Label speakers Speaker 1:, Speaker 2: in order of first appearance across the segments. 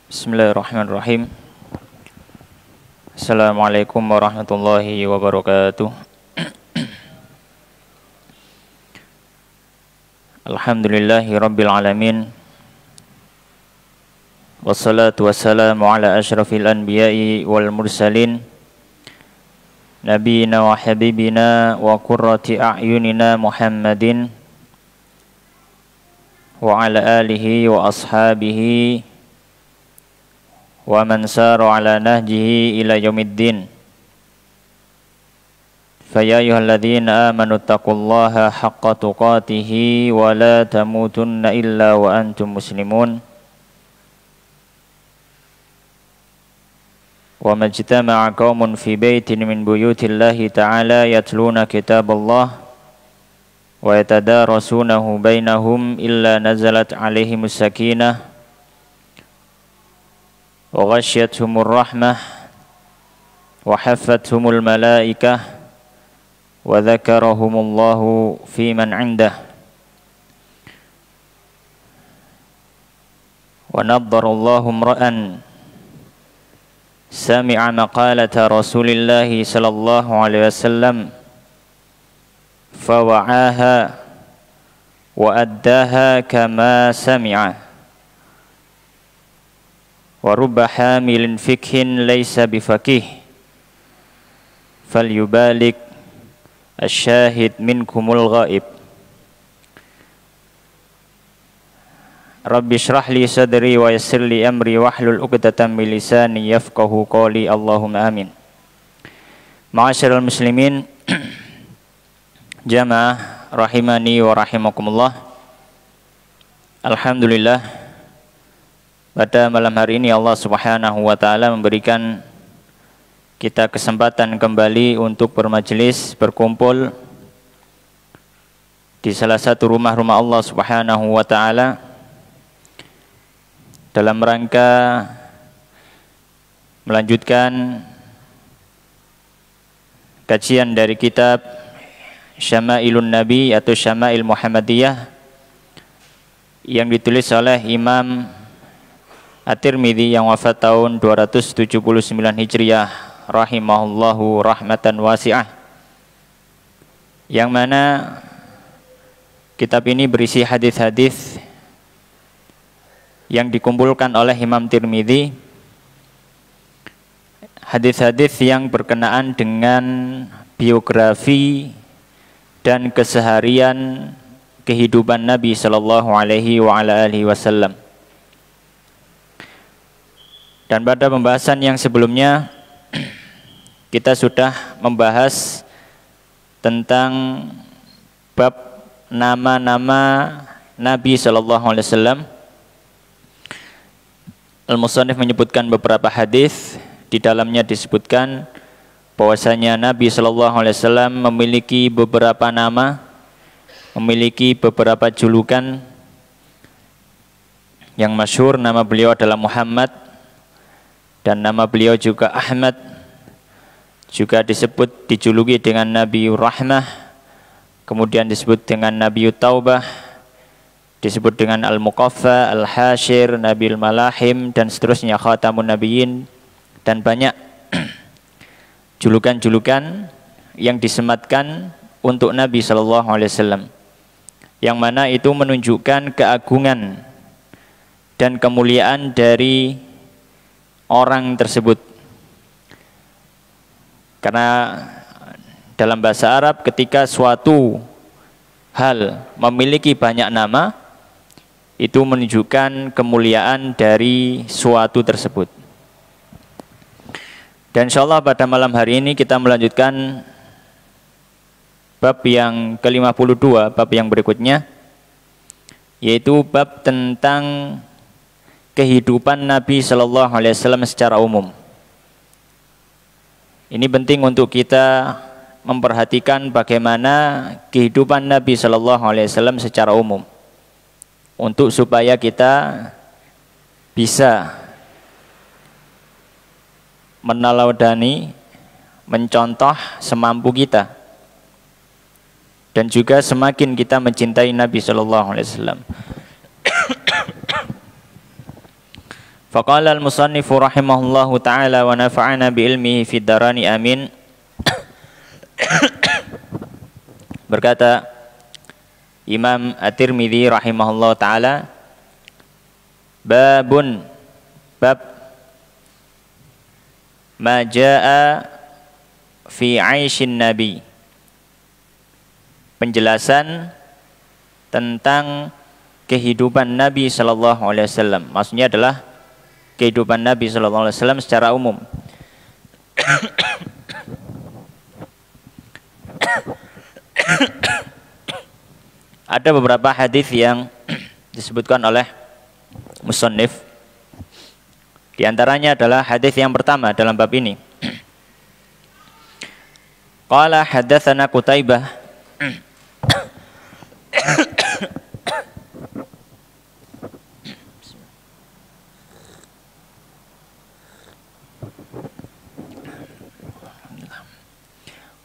Speaker 1: Bismillahirrahmanirrahim. Assalamualaikum warahmatullahi wabarakatuh. Alhamdulillahi rabbil alamin. Wassalatu wassalamu ala asyrafil anbiya'i wal mursalin, nabiyina wa habibina wa qurrati a'yunina Muhammadin wa ala alihi wa ashabihi wa man sara ala nahjihi ila yaumiddin. Fa ya ayyuhalladzina amanu taqullaha haqqa tuqatih wa la tamutunna illa wa antum muslimun. Wa majtama'a qaumun fi baitin min buyutillahi ta'ala yatluna kitaballah wa yatadarasunahu bainahum illa nazalat alaihimus sakinah wa ghasyiyatuhumur rahmah wa haffathumul malaikah wa dzakarahumullahu fi man 'indah wa naddarallahu imra'an sami'a maqalata Rasulillahi sallallahu alaihi wasallam fa wa'aha wa addaha kama sami'a wa rubba hamilin fikhin laysa bifaqih falyubalik asyahid minkumul ghaib. Rabbi shrah li sadri wa yassir li amri wahlul 'uqdatam min lisani yafqahu qawli. Allahumma amin. Ma'asyiral muslimin jamaah rahimani wa rahimakumullah. Alhamdulillah, pada malam hari ini Allah Subhanahu wa taala memberikan kita kesempatan kembali untuk bermajelis, berkumpul di salah satu rumah-rumah Allah Subhanahu wa taala dalam rangka melanjutkan kajian dari kitab Syama'ilun Nabi atau Syama'il Muhammadiyah yang ditulis oleh Imam At-Tirmidzi yang wafat tahun 279 Hijriah rahimahullahu rahmatan wasi'ah, yang mana kitab ini berisi hadis-hadis yang dikumpulkan oleh Imam Tirmidzi, hadis-hadis yang berkenaan dengan biografi dan keseharian kehidupan Nabi sallallahu alaihi wa ala alihi wasallam. Dan pada pembahasan yang sebelumnya kita sudah membahas tentang bab nama-nama Nabi sallallahu alaihi wasallam. Al-Musannif menyebutkan beberapa hadis, di dalamnya disebutkan bahwasanya Nabi sallallahu alaihi wasallam memiliki beberapa nama, memiliki beberapa julukan. Yang masyhur nama beliau adalah Muhammad, dan nama beliau juga Ahmad, juga dijuluki dengan Nabi Rahmah, kemudian disebut dengan Nabi Taubah, disebut dengan Al-Muqaffa, Al-Hashir, Nabil Malahim, dan seterusnya, Khatamun Nabiyyin, dan banyak julukan-julukan yang disematkan untuk Nabi SAW, yang mana itu menunjukkan keagungan dan kemuliaan dari orang tersebut. Karena dalam bahasa Arab, ketika suatu hal memiliki banyak nama, itu menunjukkan kemuliaan dari suatu tersebut. Dan insyaallah pada malam hari ini kita melanjutkan bab yang ke-52, bab yang berikutnya, yaitu bab tentang kehidupan Nabi sallallahu alaihi wasallam secara umum. Ini penting untuk kita memperhatikan bagaimana kehidupan Nabi sallallahu alaihi wasallam secara umum, untuk supaya kita bisa meneladani, mencontoh semampu kita, dan juga semakin kita mencintai Nabi sallallahu alaihi wasallam. Faqala al-musannifu rahimahullahu ta'ala wa nafa'ana bi'ilmihi fid darani amin. Berkata Imam At-Tirmidzi rahimahullahu ta'ala, babun, bab ma jaa fi 'aisyin nabi, penjelasan tentang kehidupan Nabi sallallahu alaihi wasallam. Maksudnya adalah kehidupan Nabi sallallahu alaihi wasallam secara umum. Ada beberapa hadis yang disebutkan oleh musannif. Di antaranya adalah hadis yang pertama dalam bab ini. Qala haddatsana Qutaibah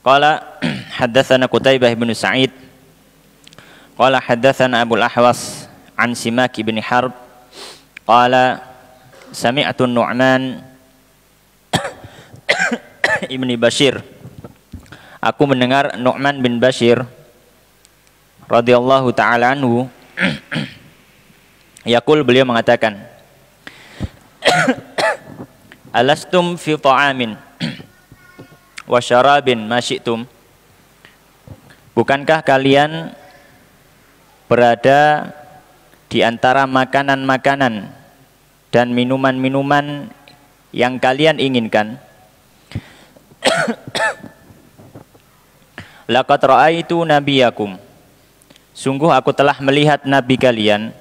Speaker 1: Qala haddatsana Qutaibah bin Sa'id qala haddatsana Abu al-Ahwas an Simak bin Harb qala sami'tu Nu'man ibn Bashir, aku mendengar Nu'man bin Bashir radhiyallahu ta'ala anhu yaqul, beliau mengatakan, alastum fi ta'amin wa syarabin ma syi'tum, bukankah kalian berada di antara makanan-makanan dan minuman-minuman yang kalian inginkan? Laqad ra'aitu nabiyakum, sungguh aku telah melihat nabi kalian,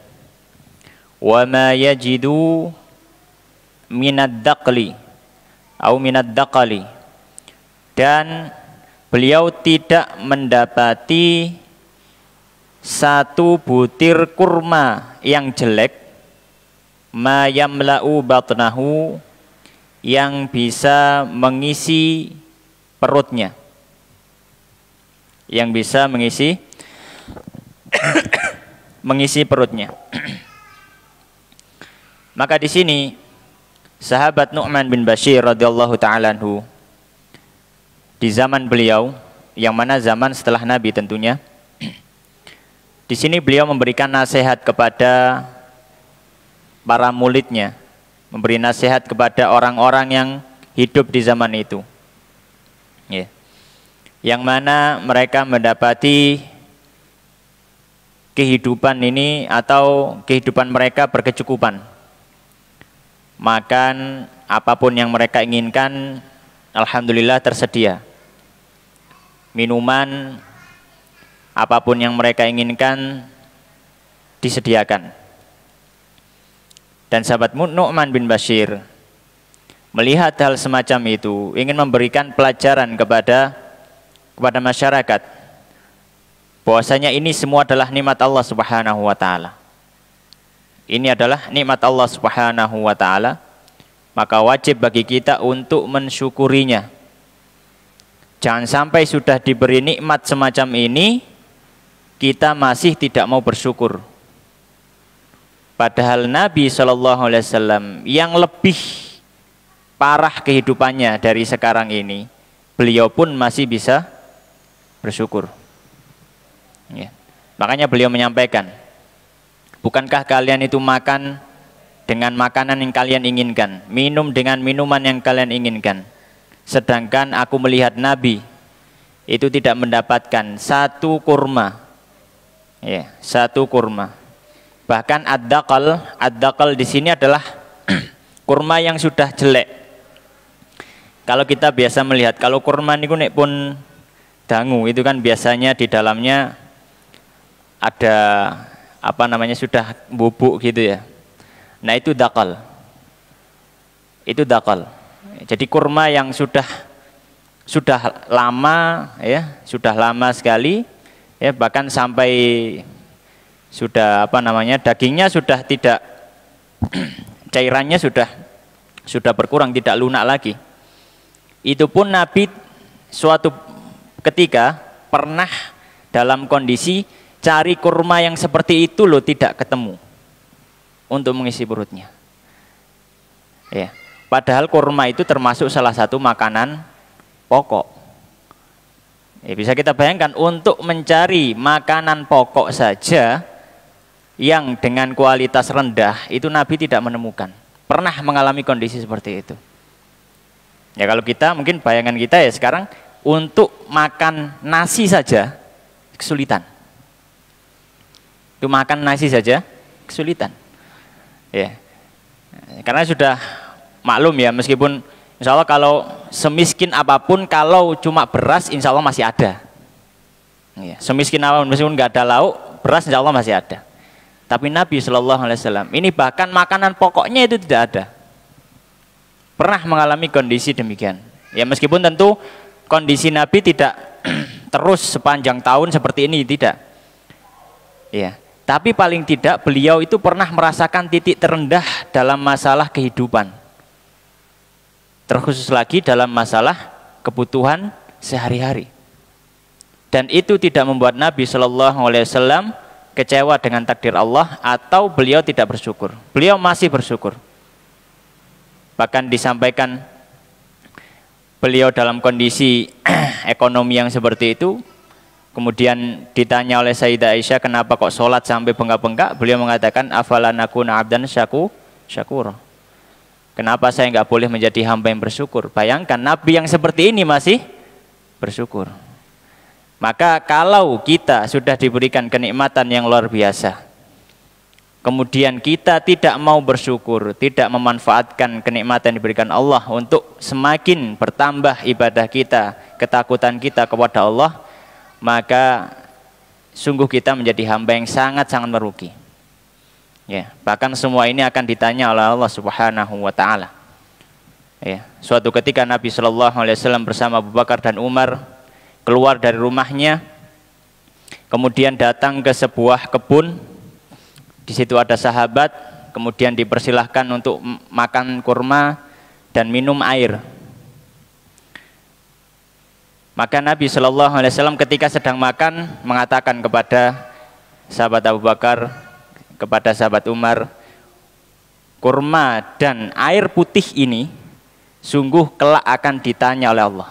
Speaker 1: wa ma yajidu minad daqli au minad daqali, dan beliau tidak mendapati satu butir kurma yang jelek, ma yamla'u batnahu, yang bisa mengisi perutnya, yang bisa mengisi mengisi perutnya. Maka di sini sahabat Nu'man bin Bashir radhiyallahu ta'ala anhu, di zaman beliau, yang mana zaman setelah Nabi tentunya, di sini beliau memberikan nasihat kepada para muridnya, memberi nasihat kepada orang-orang yang hidup di zaman itu, ya, yang mana mereka mendapati kehidupan ini atau kehidupan mereka berkecukupan, makan apapun yang mereka inginkan, alhamdulillah tersedia. Minuman apapun yang mereka inginkan disediakan. Dan sahabat Nu'man bin Bashir melihat hal semacam itu, ingin memberikan pelajaran kepada masyarakat bahwasanya ini semua adalah nikmat Allah Subhanahu wa taala. Ini adalah nikmat Allah Subhanahu wa taala, maka wajib bagi kita untuk mensyukurinya. Jangan sampai sudah diberi nikmat semacam ini, kita masih tidak mau bersyukur. Padahal Nabi SAW yang lebih parah kehidupannya dari sekarang ini, beliau pun masih bisa bersyukur. Ya. Makanya beliau menyampaikan, bukankah kalian itu makan dengan makanan yang kalian inginkan, minum dengan minuman yang kalian inginkan, sedangkan aku melihat Nabi itu tidak mendapatkan satu kurma, ya, satu kurma. Bahkan ad-daqal di sini adalah kurma yang sudah jelek. Kalau kita biasa melihat, kalau kurma niku nek pun dangu itu kan biasanya di dalamnya ada apa namanya, sudah bubuk gitu ya. Nah itu daqal. Itu daqal. Jadi kurma yang sudah lama ya, sudah lama sekali ya, bahkan sampai sudah apa namanya, dagingnya sudah tidak cairannya sudah berkurang, tidak lunak lagi. Itu pun Nabi suatu ketika pernah dalam kondisi cari kurma yang seperti itu loh, tidak ketemu untuk mengisi perutnya. Ya. Padahal kurma itu termasuk salah satu makanan pokok. Ya, bisa kita bayangkan untuk mencari makanan pokok saja yang dengan kualitas rendah itu Nabi tidak menemukan. Pernah mengalami kondisi seperti itu. Ya kalau kita mungkin bayangan kita ya sekarang untuk makan nasi saja kesulitan. Itu makan nasi saja kesulitan. Ya. Karena sudah maklum ya, meskipun insya Allah kalau semiskin apapun, kalau cuma beras insya Allah masih ada. Ya. Semiskin apapun, meskipun nggak ada lauk, beras insya Allah masih ada. Tapi Nabi SAW ini bahkan makanan pokoknya itu tidak ada. Pernah mengalami kondisi demikian. Ya meskipun tentu kondisi Nabi tidak terus sepanjang tahun seperti ini, tidak. Ya. Tapi paling tidak beliau itu pernah merasakan titik terendah dalam masalah kehidupan. Terkhusus lagi dalam masalah kebutuhan sehari-hari. Dan itu tidak membuat Nabi SAW kecewa dengan takdir Allah atau beliau tidak bersyukur. Beliau masih bersyukur. Bahkan disampaikan beliau dalam kondisi ekonomi yang seperti itu. Kemudian ditanya oleh Sayyidah Aisyah, kenapa kok sholat sampai bengkak-bengkak? Beliau mengatakan, afala nakuna abdan syakur. Kenapa saya nggak boleh menjadi hamba yang bersyukur? Bayangkan Nabi yang seperti ini masih bersyukur. Maka kalau kita sudah diberikan kenikmatan yang luar biasa, kemudian kita tidak mau bersyukur, tidak memanfaatkan kenikmatan yang diberikan Allah untuk semakin bertambah ibadah kita, ketakutan kita kepada Allah, maka sungguh kita menjadi hamba yang sangat-sangat merugi. Ya, bahkan semua ini akan ditanya oleh Allah Subhanahu wa taala. Ya, suatu ketika Nabi SAW bersama Abu Bakar dan Umar keluar dari rumahnya, kemudian datang ke sebuah kebun. Di situ ada sahabat, kemudian dipersilahkan untuk makan kurma dan minum air. Maka Nabi SAW ketika sedang makan mengatakan kepada sahabat Abu Bakar, kepada sahabat Umar, kurma dan air putih ini sungguh kelak akan ditanya oleh Allah.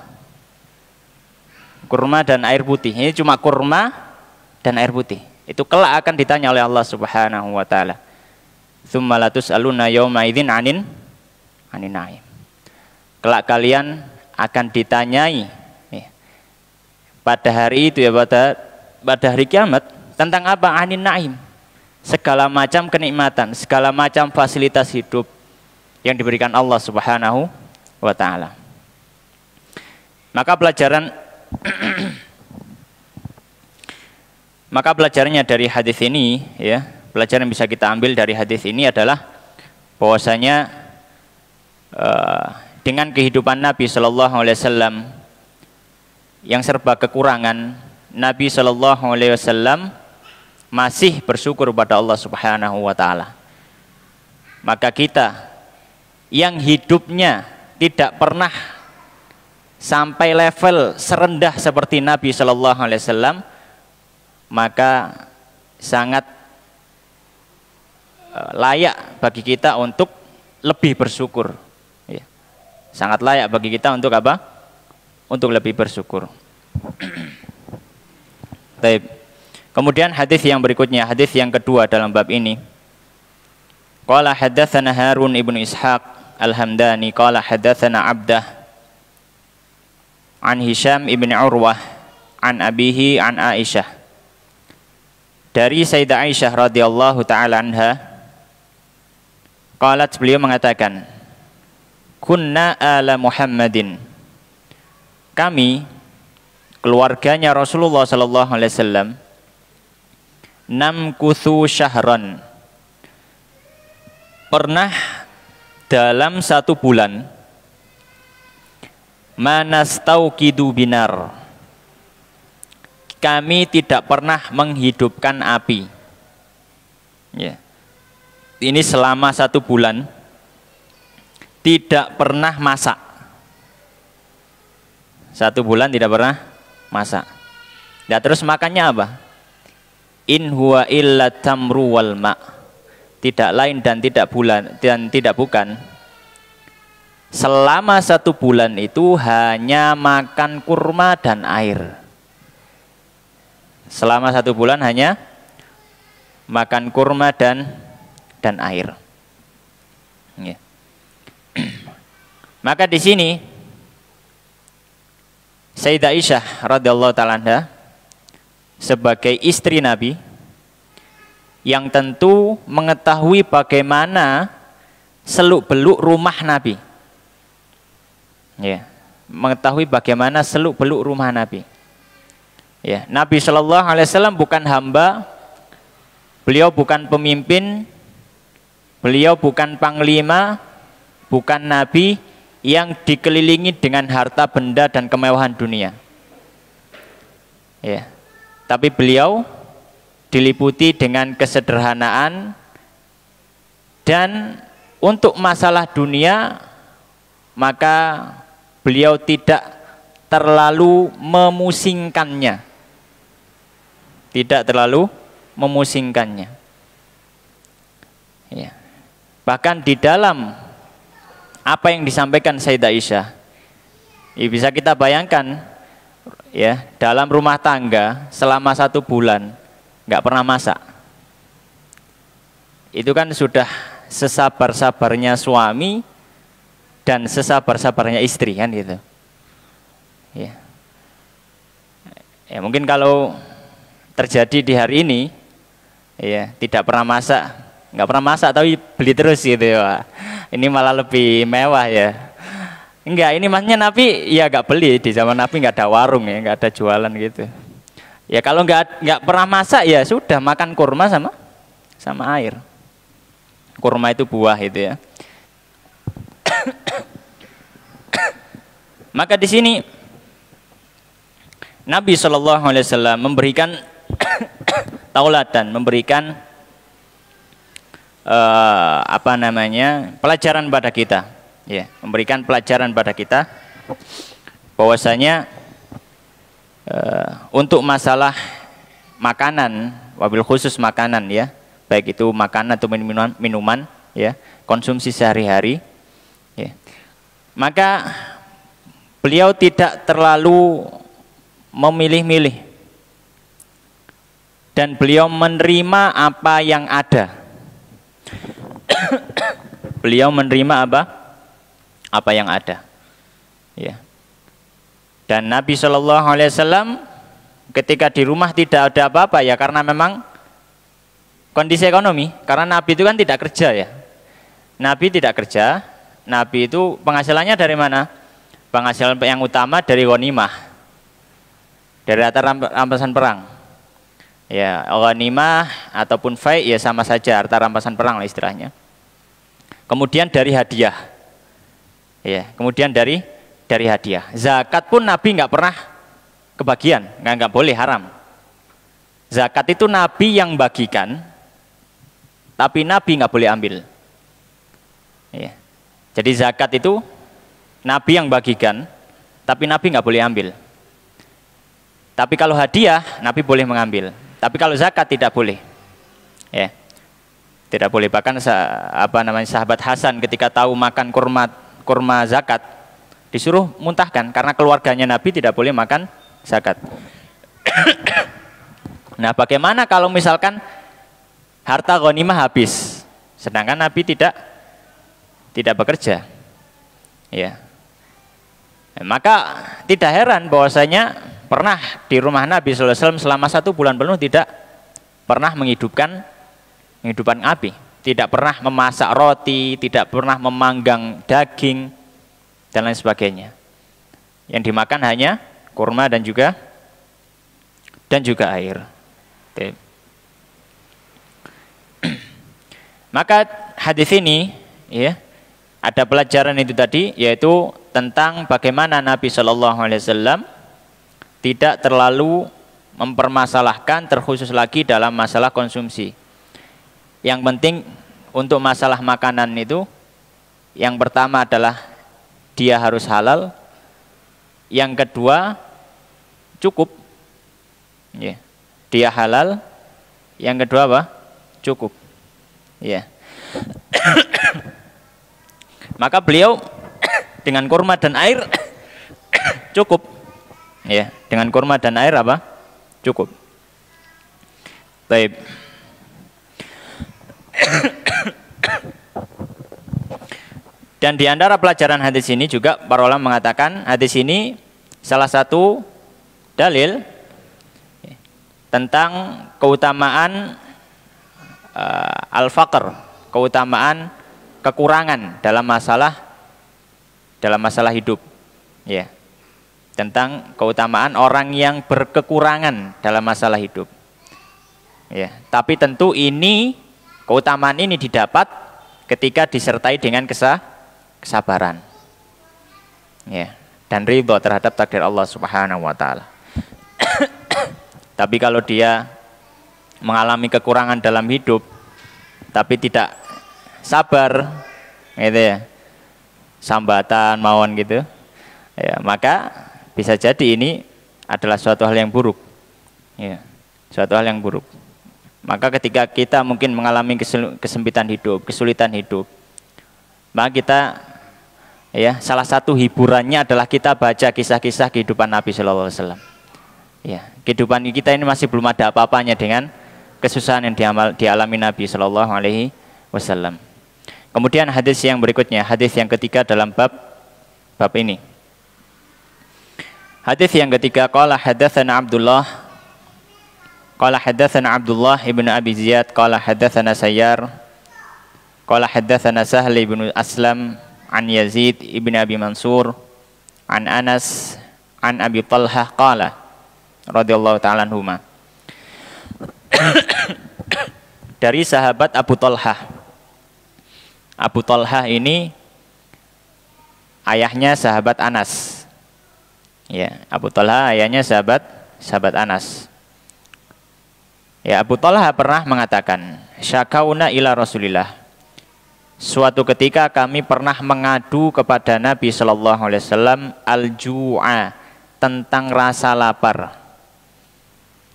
Speaker 1: Kurma dan air putih, ini cuma kurma dan air putih. Itu kelak akan ditanya oleh Allah Subhanahu wa taala. Tsumma latus'aluna yauma idzin 'anin na'im. Kelak kalian akan ditanyai pada hari itu ya, pada hari kiamat tentang apa? Anin na'im. Segala macam kenikmatan, segala macam fasilitas hidup yang diberikan Allah Subhanahu wa taala. Maka pelajarannya dari hadis ini ya, pelajaran yang bisa kita ambil dari hadis ini adalah bahwasanya dengan kehidupan Nabi SAW yang serba kekurangan, Nabi SAW masih bersyukur kepada Allah Subhanahu wa taala. Maka kita yang hidupnya tidak pernah sampai level serendah seperti Nabi SAW, maka sangat layak bagi kita untuk lebih bersyukur. Ya. Sangat layak bagi kita untuk apa? Untuk lebih bersyukur. Baik. Kemudian hadis yang berikutnya, hadis yang kedua dalam bab ini. Qala haddatsana Harun ibnu Ishaq Al-Hamdani qala haddatsana Abdah an Hisham ibn Urwah an abihi an Aisyah. Dari Sayyidah Aisyah radhiyallahu taala anha, qalat, beliau mengatakan, kunna ala Muhammadin, kami keluarganya Rasulullah sallallahu alaihi wasallam, namkuthu syahran, pernah dalam 1 bulan, manastauqidu binar, kami tidak pernah menghidupkan api. Ya. Ini selama 1 bulan tidak pernah masak. 1 bulan tidak pernah masak. Ya, terus makannya apa? In huwa illa tamru wal ma. Tidak lain dan tidak bukan selama 1 bulan itu hanya makan kurma dan air. Selama 1 bulan hanya makan kurma dan air. Ya. Maka di sini Sayyidah Aisyah radhiyallahu taala anha sebagai istri Nabi yang tentu mengetahui bagaimana seluk-beluk rumah Nabi. Ya, mengetahui bagaimana seluk-beluk rumah Nabi. Ya, Nabi Shallallahu alaihi wasallam bukan hamba, beliau bukan pemimpin, beliau bukan panglima, bukan nabi yang dikelilingi dengan harta benda dan kemewahan dunia. Ya. Tapi beliau diliputi dengan kesederhanaan, dan untuk masalah dunia maka beliau tidak terlalu memusingkannya. Tidak terlalu memusingkannya. Ya. Bahkan di dalam apa yang disampaikan Sayyidah Aisyah, ya bisa kita bayangkan, ya, dalam rumah tangga selama 1 bulan nggak pernah masak. Itu kan sudah sesabar-sabarnya suami dan sesabar-sabarnya istri kan gitu. Ya. Ya mungkin kalau terjadi di hari ini, ya tidak pernah masak, nggak pernah masak tapi beli terus gitu ya. Ini malah lebih mewah ya. Enggak, ini maksudnya Nabi ya nggak beli, di zaman Nabi nggak ada warung ya, nggak ada jualan gitu. Ya kalau nggak pernah masak ya sudah makan kurma sama air. Kurma itu buah itu ya. Maka di sini Nabi Shallallahu alaihi wasallam memberikan tauladan, memberikan pelajaran pada kita, ya, memberikan pelajaran pada kita bahwasanya untuk masalah makanan, wabil khusus makanan ya, baik itu makanan atau minuman ya, konsumsi sehari-hari ya, maka beliau tidak terlalu memilih-milih dan beliau menerima apa yang ada. Beliau menerima apa yang ada, ya. Dan Nabi Shallallahu alaihi wasallam ketika di rumah tidak ada apa-apa ya karena memang kondisi ekonomi, karena Nabi itu kan tidak kerja ya. Nabi tidak kerja, Nabi itu penghasilannya dari mana? Penghasilan yang utama dari ghanimah, dari harta rampasan perang. Ya, ghanimah ataupun fai ya sama saja, harta rampasan perang lah istilahnya. Kemudian dari hadiah, ya, kemudian dari hadiah. Zakat pun Nabi nggak pernah kebagian, nggak boleh, haram. Zakat itu Nabi yang bagikan, tapi Nabi nggak boleh ambil. Ya. Jadi zakat itu Nabi yang bagikan, tapi Nabi nggak boleh ambil. Tapi kalau hadiah Nabi boleh mengambil. Tapi kalau zakat tidak boleh. Ya. Tidak boleh. Bahkan sahabat Hasan ketika tahu makan kurma zakat disuruh muntahkan karena keluarganya Nabi tidak boleh makan zakat. Nah, bagaimana kalau misalkan harta ghanimah habis sedangkan Nabi tidak bekerja? Ya. Maka tidak heran bahwasanya pernah di rumah Nabi sallallahu alaihi wasallam selama 1 bulan penuh tidak pernah menghidupkan api, tidak pernah memasak roti, tidak pernah memanggang daging dan lain sebagainya. Yang dimakan hanya kurma dan juga air. Oke. Maka hadis ini ya ada pelajaran itu tadi, yaitu tentang bagaimana Nabi Shallallahu alaihi wasallam tidak terlalu mempermasalahkan, terkhusus lagi dalam masalah konsumsi. Yang penting untuk masalah makanan itu, yang pertama adalah dia harus halal, yang kedua cukup, ya. Dia halal, yang kedua apa? Cukup, ya. Maka beliau dengan kurma dan air cukup. Ya, dengan kurma dan air apa? Cukup. Baik. Dan di antara pelajaran hadis ini juga para ulama mengatakan hadis ini salah satu dalil tentang keutamaan al-faqr, keutamaan kekurangan dalam masalah hidup. Ya. Tentang keutamaan orang yang berkekurangan dalam masalah hidup. Ya, tapi tentu ini keutamaan ini didapat ketika disertai dengan kesabaran, ya, dan ridho terhadap takdir Allah Subhanahu wa taala. Tapi kalau dia mengalami kekurangan dalam hidup tapi tidak sabar, gitu ya, sambatan mawon gitu, ya, maka bisa jadi ini adalah suatu hal yang buruk, ya, suatu hal yang buruk. Maka ketika kita mungkin mengalami kesempitan hidup, kesulitan hidup, maka kita, ya, salah satu hiburannya adalah kita baca kisah-kisah kehidupan Nabi Shallallahu Alaihi Wasallam. Ya, kehidupan kita ini masih belum ada apa-apanya dengan kesusahan yang dialami Nabi Shallallahu Alaihi Wasallam. Kemudian hadis yang berikutnya, hadis yang ketiga dalam bab ini. Hadis yang ketiga, qala hadatsana Abdullah ibn Abi Ziyad qala hadatsana Sayyar qala hadatsana Sahl ibn Aslam an Yazid ibn Abi Mansur an Anas an Abi Talhah qala radhiyallahu ta'ala anhuma. Dari sahabat Abu Talhah. Abu Talhah ini ayahnya sahabat Anas. Ya, Abu Talhah ayahnya sahabat Anas. Ya, Abu Talhah pernah mengatakan, syakauna ila Rasulillah. Suatu ketika kami pernah mengadu kepada Nabi Shallallahu Alaihi Wasallam al-ju'a, tentang rasa lapar.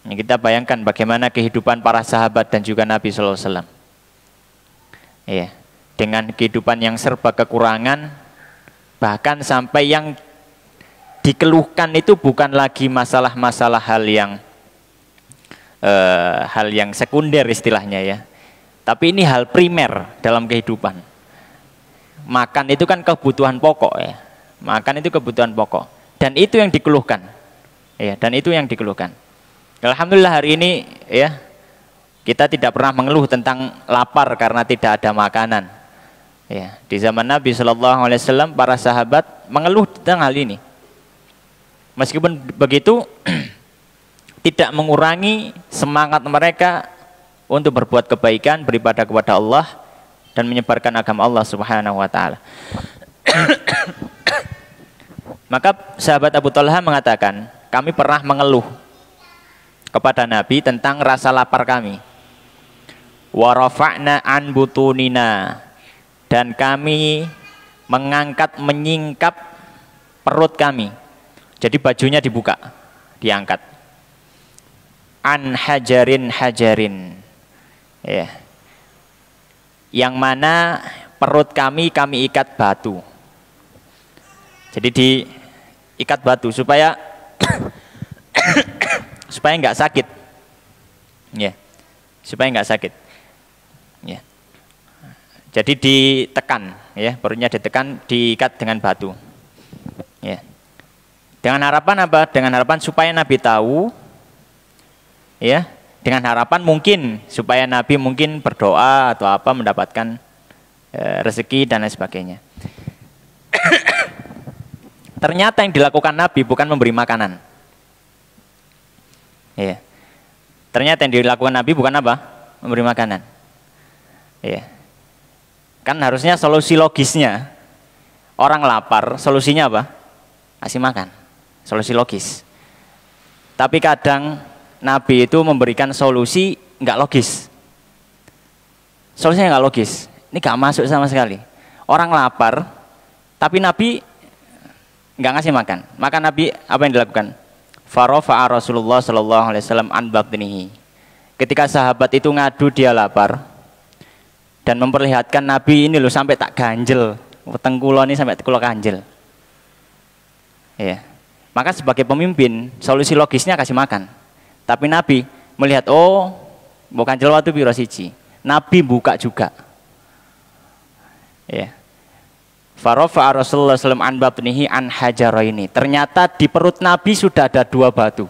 Speaker 1: Ini kita bayangkan bagaimana kehidupan para sahabat dan juga Nabi Shallallahu Alaihi Wasallam. Ya, dengan kehidupan yang serba kekurangan, bahkan sampai yang dikeluhkan itu bukan lagi masalah-masalah hal yang sekunder istilahnya, ya, tapi ini hal primer dalam kehidupan. Makan itu kan kebutuhan pokok, ya. Makan itu kebutuhan pokok, dan itu yang dikeluhkan, ya, dan itu yang dikeluhkan. Alhamdulillah hari ini, ya, kita tidak pernah mengeluh tentang lapar karena tidak ada makanan. Ya, di zaman Nabi Shallallahu Alaihi Wasallam para sahabat mengeluh tentang hal ini. Meskipun begitu, tidak mengurangi semangat mereka untuk berbuat kebaikan, beribadah kepada Allah dan menyebarkan agama Allah Subhanahu wa taala. Maka sahabat Abu Talhah mengatakan, kami pernah mengeluh kepada Nabi tentang rasa lapar kami. Wa rafa'na an butunina, dan kami mengangkat, menyingkap perut kami. Jadi bajunya dibuka, diangkat. An hajarin, ya, yang mana perut kami ikat batu. Jadi diikat batu supaya supaya nggak sakit, ya, supaya nggak sakit, ya. Jadi ditekan, ya, perutnya ditekan, diikat dengan batu, ya. Dengan harapan apa? Dengan harapan supaya Nabi tahu, ya, dengan harapan mungkin supaya Nabi mungkin berdoa atau apa mendapatkan rezeki dan lain sebagainya. Ternyata yang dilakukan Nabi bukan memberi makanan. Ya. Ternyata yang dilakukan Nabi bukan apa? Memberi makanan. Ya. Kan harusnya solusi logisnya, orang lapar, solusinya apa? Kasih makan. Solusi logis. Tapi kadang Nabi itu memberikan solusi nggak logis. Solusinya nggak logis. Ini nggak masuk sama sekali. Orang lapar, tapi Nabi nggak ngasih makan. Maka Nabi apa yang dilakukan? Farafa'a Rasulullah Sallallahu Alaihi Wasallam an batnihi. Ketika sahabat itu ngadu dia lapar dan memperlihatkan Nabi ini loh sampai tak ganjel, weteng kula ini sampai kula ganjel. Ya. Maka sebagai pemimpin, solusi logisnya kasih makan. Tapi Nabi melihat, oh, bukan jelwatu biro siji. Nabi buka juga. Ya. Farofa Rasulullah SAW an batnihi an hajaraini. Ternyata di perut Nabi sudah ada 2 batu.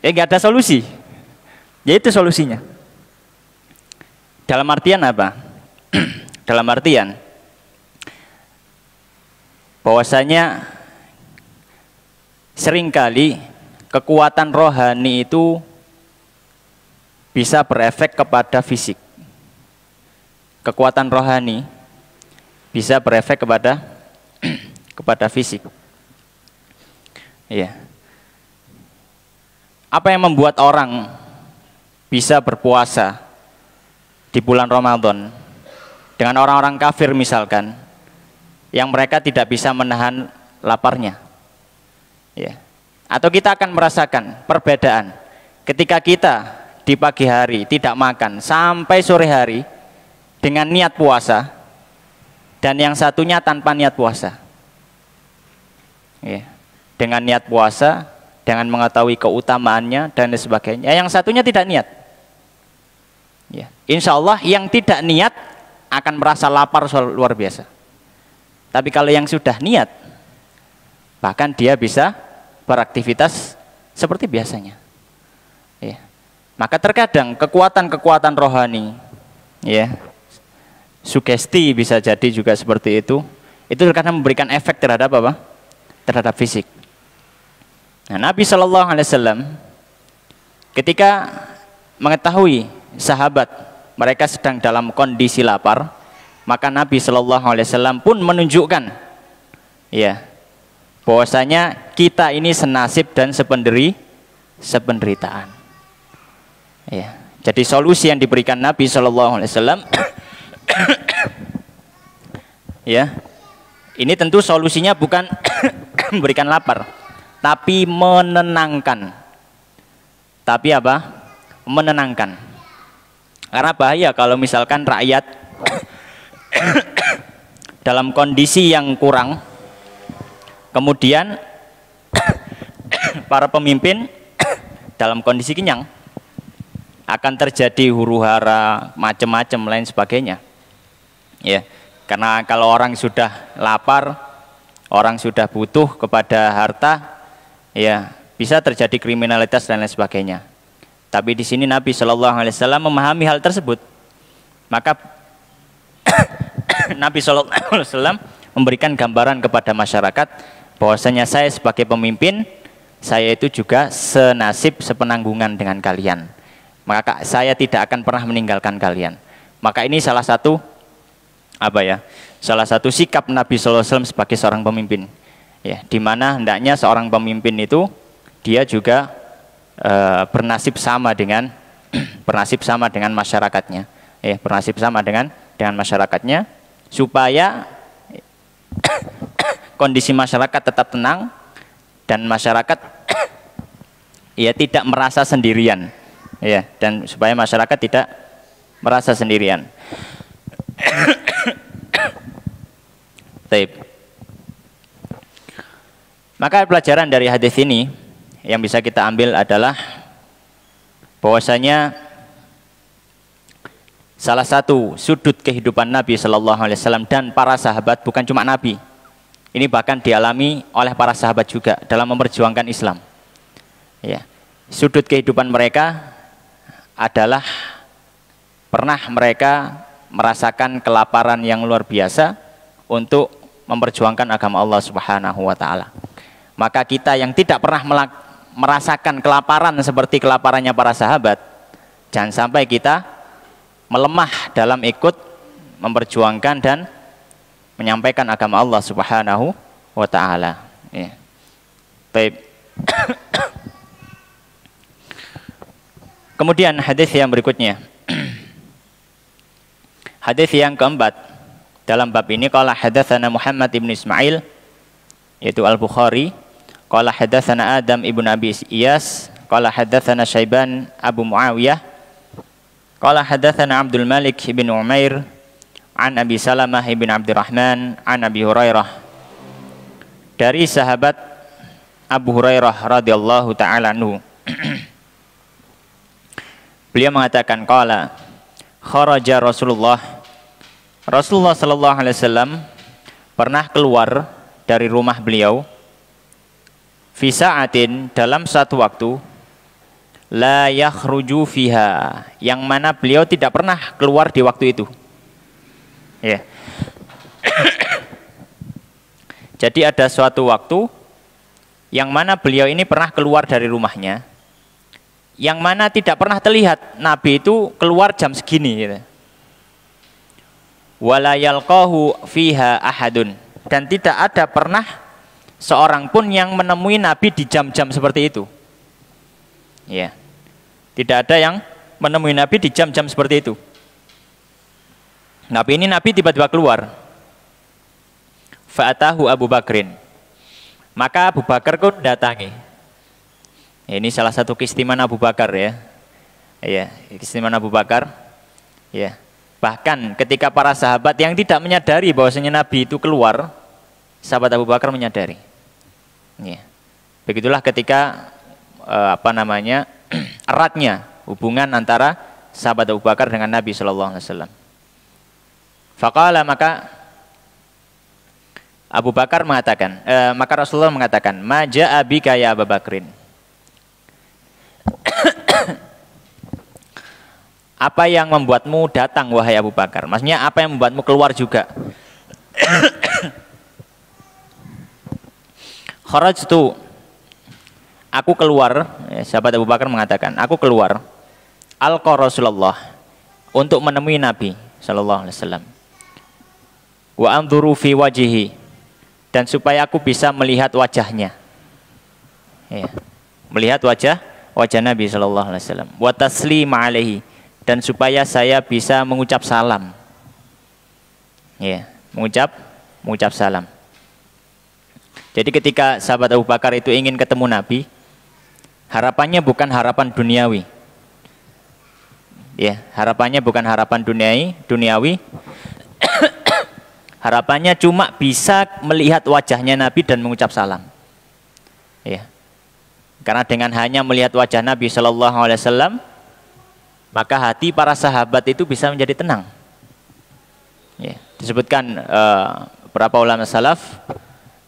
Speaker 1: Nggak ada solusi. Yaitu solusinya. Dalam artian apa? Dalam artian bahwasanya seringkali kekuatan rohani itu bisa berefek kepada fisik. Kekuatan rohani bisa berefek kepada fisik. Iya. Apa yang membuat orang bisa berpuasa di bulan Ramadan dengan orang-orang kafir misalkan, yang mereka tidak bisa menahan laparnya, ya. Atau kita akan merasakan perbedaan ketika kita di pagi hari tidak makan sampai sore hari dengan niat puasa, dan yang satunya tanpa niat puasa, ya. Dengan niat puasa, dengan mengetahui keutamaannya dan sebagainya, yang satunya tidak niat, ya. Insya Allah yang tidak niat akan merasa lapar luar biasa. Tapi kalau yang sudah niat, bahkan dia bisa beraktivitas seperti biasanya. Ya. Maka terkadang kekuatan-kekuatan rohani, ya, sugesti bisa jadi juga seperti itu terkadang memberikan efek terhadap apa? Terhadap fisik. Nah, Nabi Shallallahu Alaihi Wasallam ketika mengetahui sahabat mereka sedang dalam kondisi lapar, maka Nabi Shallallahu Alaihi Wasallam pun menunjukkan, ya, bahwasanya kita ini senasib dan sependeritaan. Ya, jadi solusi yang diberikan Nabi Shallallahu Alaihi Wasallam, ya, ini tentu solusinya bukan memberikan lapar, tapi menenangkan. Tapi apa? Menenangkan. Karena bahaya kalau misalkan rakyat dalam kondisi yang kurang, kemudian para pemimpin dalam kondisi kenyang, akan terjadi huru-hara, macam-macam lain sebagainya. Ya, karena kalau orang sudah lapar, orang sudah butuh kepada harta, ya, bisa terjadi kriminalitas dan lain sebagainya. Tapi di sini Nabi Shallallahu Alaihi Wasallam memahami hal tersebut, maka Nabi Shallallahu Alaihi Wasallam memberikan gambaran kepada masyarakat bahwasanya saya sebagai pemimpin, saya itu juga senasib sepenanggungan dengan kalian. Maka saya tidak akan pernah meninggalkan kalian. Maka ini salah satu apa ya? Salah satu sikap Nabi Shallallahu Alaihi Wasallam sebagai seorang pemimpin. Ya, di mana hendaknya seorang pemimpin itu dia juga bernasib sama dengan masyarakatnya, ya, bernasib sama dengan masyarakatnya, supaya kondisi masyarakat tetap tenang dan masyarakat ya tidak merasa sendirian, ya, dan supaya masyarakat tidak merasa sendirian. Baik. Maka pelajaran dari hadis ini yang bisa kita ambil adalah bahwasanya salah satu sudut kehidupan Nabi Shallallahu Alaihi Wasallam dan para sahabat, bukan cuma Nabi, ini bahkan dialami oleh para sahabat juga dalam memperjuangkan Islam. Ya, sudut kehidupan mereka adalah pernah mereka merasakan kelaparan yang luar biasa untuk memperjuangkan agama Allah Subhanahu Wa Taala. Maka kita yang tidak pernah merasakan kelaparan seperti kelaparannya para sahabat, jangan sampai kita melemah dalam ikut memperjuangkan dan menyampaikan agama Allah Subhanahu wa Ta'ala. Ya. Baik. Kemudian hadis yang berikutnya. Hadis yang keempat dalam bab ini, qala hadatsana Muhammad ibn Ismail, yaitu Al-Bukhari. Qala hadatsana Adam ibn Abi Iyas, qala hadatsana Syaiban Abu Muawiyah, qala hadatsana Abdul Malik ibn Umair an Abi Salamah ibn Abdurrahman an Abi Hurairah dari sahabat Abu Hurairah radhiyallahu taala anhu. Beliau mengatakan qala kharaja Rasulullah sallallahu alaihi wasallam pernah keluar dari rumah beliau fi sa'atin dalam satu waktu la yakhruju fiha yang mana beliau tidak pernah keluar di waktu itu. Ya. Jadi ada suatu waktu yang mana beliau ini pernah keluar dari rumahnya, yang mana tidak pernah terlihat Nabi itu keluar jam segini gitu. Wala yalqahu fiha ahadun, dan tidak ada pernah seorang pun yang menemui Nabi di jam-jam seperti itu. Ya. Tidak ada yang menemui Nabi di jam-jam seperti itu. Nabi tiba-tiba keluar. Fa'atahu Abu Bakrin. Maka Abu Bakar pun datangi. Ini salah satu keistimewaan Abu Bakar ya. Ya, keistimewaan Abu Bakar. Ya. Bahkan ketika para sahabat yang tidak menyadari bahwasanya Nabi itu keluar, sahabat Abu Bakar menyadari. Ya. Begitulah ketika eratnya hubungan antara sahabat Abu Bakar dengan Nabi sallallahu alaihi wasallam. Faqala, maka Abu Bakar mengatakan, maka Rasulullah mengatakan, "Ma ja'a bika ya Abu Bakrin?" Apa yang membuatmu datang wahai Abu Bakar? Maksudnya apa yang membuatmu keluar juga? Kharajtu, aku keluar, sahabat Abu Bakar mengatakan, aku keluar alqa Rasulullah, untuk menemui Nabi sallallahu alaihi wasallam. Wa anzuru fi wajhihi, dan supaya aku bisa melihat wajahnya. Ya. Melihat wajah Nabi sallallahu alaihi wasallam. Wa taslim alaihi, dan supaya saya bisa mengucap salam. Ya, mengucap salam. Jadi ketika sahabat Abu Bakar itu ingin ketemu Nabi, harapannya bukan harapan duniawi. Ya, harapannya bukan harapan duniawi. Harapannya cuma bisa melihat wajahnya Nabi dan mengucap salam. Ya. Karena dengan hanya melihat wajah Nabi sallallahu alaihi wasallam, maka hati para sahabat itu bisa menjadi tenang. Ya. Disebutkan beberapa ulama salaf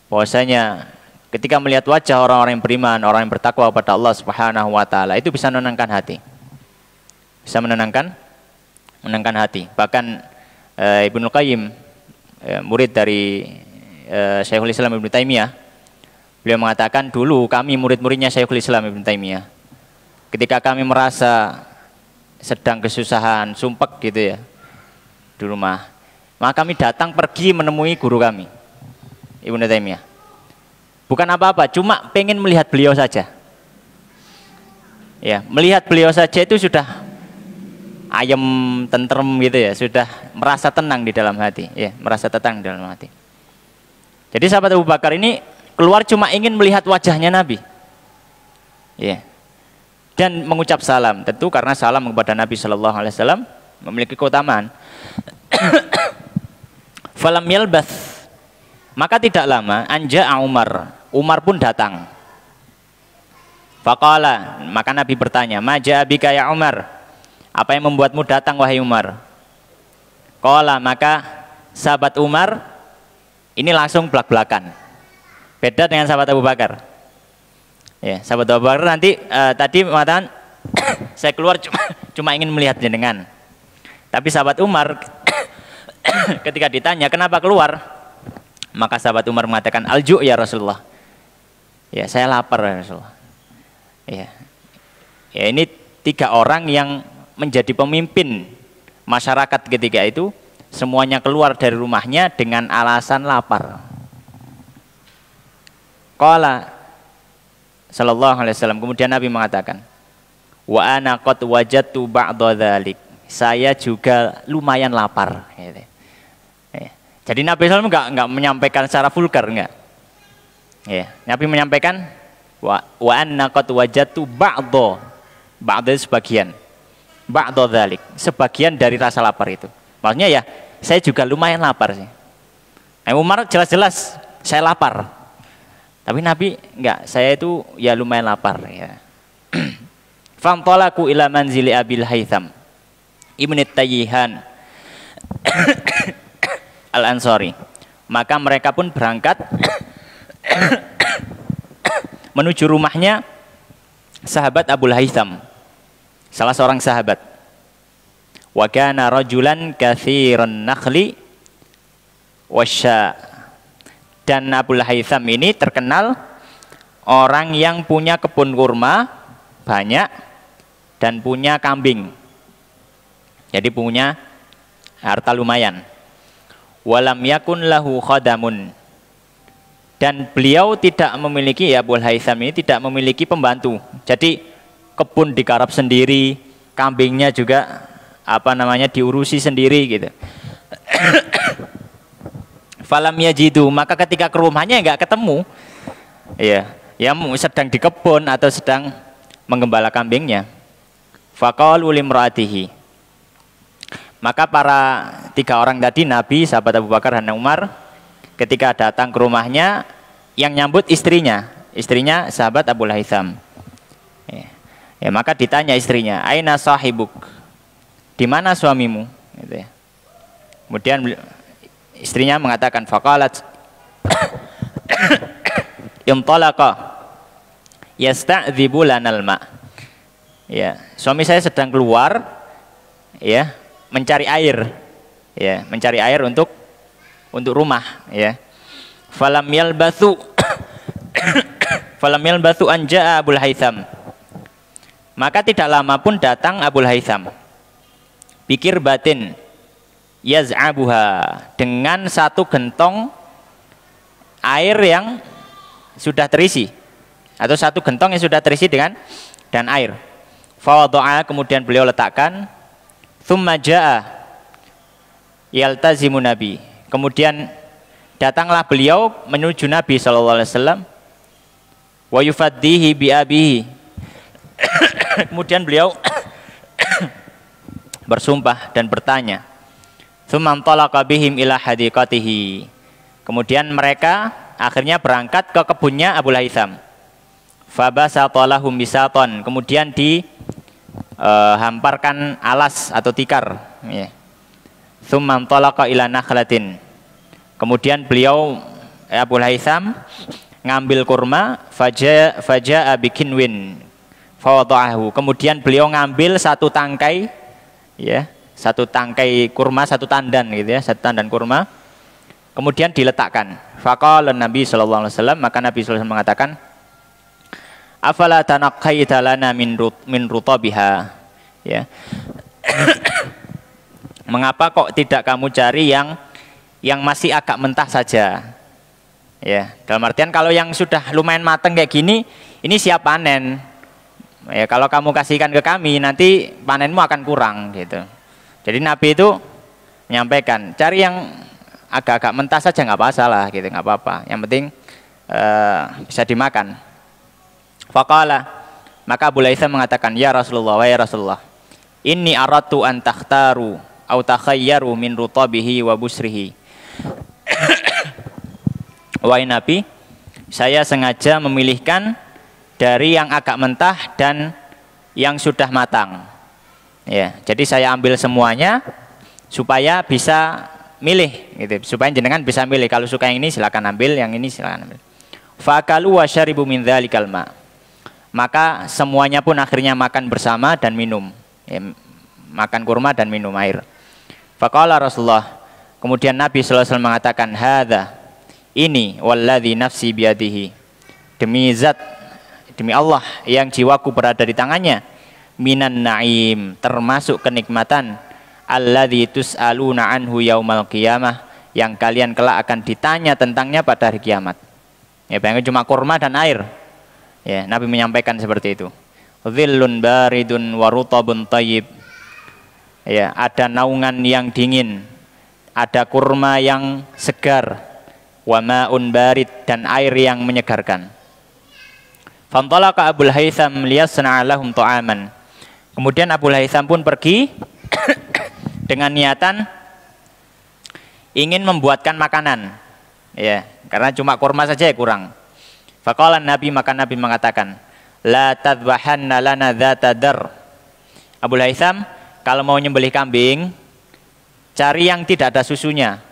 Speaker 1: bahwasanya ketika melihat wajah orang-orang yang beriman, orang yang bertakwa kepada Allah Subhanahu wa taala, itu bisa menenangkan hati. Bisa menenangkan hati. Bahkan Ibnu Qayyim, murid dari Syekhul Islam Ibnu Taimiyah, beliau mengatakan, dulu kami murid-muridnya Syekhul Islam Ibnu Taimiyah, ketika kami merasa sedang kesusahan, sumpek gitu ya di rumah, maka kami datang pergi menemui guru kami Ibnu Taimiyah. Bukan apa-apa, cuma pengen melihat beliau saja. Ya, melihat beliau saja itu sudah ayem, tentrem gitu ya, sudah merasa tenang di dalam hati, ya, merasa tenang di dalam hati. Jadi sahabat Abu Bakar ini keluar cuma ingin melihat wajahnya Nabi, ya, dan mengucap salam. Tentu karena salam kepada Nabi Shallallahu Alaihi Wasallam memiliki keutamaan. Falam yalbath, maka tidak lama anja Umar pun datang. Faqala, maka Nabi bertanya, maja abika ya Umar, apa yang membuatmu datang wahai Umar? Qala, maka sahabat Umar ini langsung belak-belakan. Beda dengan sahabat Abu Bakar. Ya, sahabat Abu Bakar nanti tadi mengatakan saya keluar cuma ingin melihat jenengan. Tapi sahabat Umar ketika ditanya kenapa keluar, maka sahabat Umar mengatakan alju ya Rasulullah. Ya, saya lapar ya Rasulullah. Ya. Ya, ini 3 orang yang menjadi pemimpin masyarakat ketika itu, semuanya keluar dari rumahnya dengan alasan lapar. Qala sallallahu alaihi wasallam, kemudian Nabi mengatakan, wa ana qad wajadtu ba'da dzalik, saya juga lumayan lapar gitu. Ya. Jadi Nabi SAW enggak menyampaikan secara vulgar, enggak. Ya, Nabi menyampaikan wa anna qad wajadtu ba'da sebagian. Ba'da dzalik, sebagian dari rasa lapar itu. Maksudnya ya, saya juga lumayan lapar sih. Umar jelas-jelas saya lapar. Tapi Nabi enggak, saya itu ya lumayan lapar ya. Fantalaku ila manzili Abil Haytham Ibn Tayyihan Al-Ansari. Maka mereka pun berangkat menuju rumahnya sahabat Abul Haytham, salah seorang sahabat. Wa kana rajulan katsiran nakhli wasya. Dan Abul Haytham ini terkenal orang yang punya kebun kurma banyak dan punya kambing. Jadi punya harta lumayan. Walam yakun lahu khadamun. Dan beliau tidak memiliki, ya Abul Haytham ini tidak memiliki pembantu. Jadi kebun digarap sendiri, kambingnya juga diurusi sendiri gitu. Falam yajidu, maka ketika ke rumahnya enggak ketemu. Ya sedang di kebun atau sedang menggembala kambingnya. Faqalu limraatihi. Maka para 3 orang tadi, Nabi, sahabat Abu Bakar dan Umar, ketika datang ke rumahnya, yang nyambut istrinya sahabat Abul Haytham. Ya, maka ditanya istrinya, aina sahibuk, di mana suamimu? Gitu ya. Kemudian istrinya mengatakan, faqalat intalaqa yasta'dzibu lanal ma. Ya, suami saya sedang keluar ya, mencari air. Ya, mencari air untuk rumah ya. Falam yalbathu anja Abul Haytham. Maka tidak lama pun datang Abul Haytham. Pikir batin yaz'abuha, dengan 1 gentong air yang sudah terisi, atau 1 gentong yang sudah terisi dan air. Fawadha'a, kemudian beliau letakkan. Tsumma jaa yaltazimu Nabi, kemudian datanglah beliau menuju Nabi SAW. Wa yufaddihi bi abihi, kemudian beliau bersumpah dan bertanya. Tsumma antalaqa bihim ila hadiqatihi, kemudian mereka akhirnya berangkat ke kebunnya Abul Haytham. Fabasata lahum bisaton, kemudian hamparkan alas atau tikar ya. Tsumma antalaqa ila nakhlatin, kemudian beliau Abul Haytham ngambil kurma. Faja'a bikinwin fawada'ahu, kemudian beliau ngambil 1 tangkai ya, 1 tangkai kurma, 1 tandan gitu ya, 1 tandan kurma, kemudian diletakkan. Faqala Nabi sallallahu alaihi wasallam, maka Nabi sallallahu alaihi wasallam mengatakan, afala tanaqaita lana min rutabiha ya. Mengapa kok tidak kamu cari yang masih agak mentah saja ya, dalam artian kalau yang sudah lumayan matang kayak gini, ini siap panen ya, kalau kamu kasihkan ke kami nanti panenmu akan kurang gitu. Jadi Nabi itu menyampaikan, cari yang agak-agak mentah saja nggak masalah gitu, nggak apa-apa, yang penting bisa dimakan. Faqala, maka Abu Haytham mengatakan, ya Rasulullah, wa ya Rasulullah, inni aratu an takhtaru au takhayyaru min rutabihi wa busrihi. Wahai Nabi, saya sengaja memilihkan dari yang agak mentah dan yang sudah matang. Ya, jadi saya ambil semuanya supaya bisa milih gitu, supaya jenengan bisa milih, kalau suka yang ini silakan ambil, yang ini silakan ambil. Fakalu wa syaribu min dzalikal ma. Maka semuanya pun akhirnya makan bersama dan minum ya, makan kurma dan minum air. Faqala Rasulullah, kemudian Nabi sallallahu alaihi wasallam mengatakan, hadza, ini walladzi nafsi biyadihi, demi zat, demi Allah yang jiwaku berada di tangannya, minan na'im, termasuk kenikmatan, alladzi tus'aluna anhu yaumal qiyamah, yang kalian kelak akan ditanya tentangnya pada hari kiamat. Ya, bayangkan cuma kurma dan air. Ya, Nabi menyampaikan seperti itu. Dhillun baridun wa rutabun thayyib. Ya, ada naungan yang dingin, ada kurma yang segar, wa ma'un barid, dan air yang menyegarkan. Fantalaqa Abul Haytham liyasna'a lahum ta'aman. Kemudian Abul Haytham pun pergi dengan niatan ingin membuatkan makanan. Ya, karena cuma kurma saja ya kurang. Faqala Nabi, maka Nabi mengatakan, la tadbahanna lana dzata dar. Abul Haitham, kalau mau nyembelih kambing, cari yang tidak ada susunya.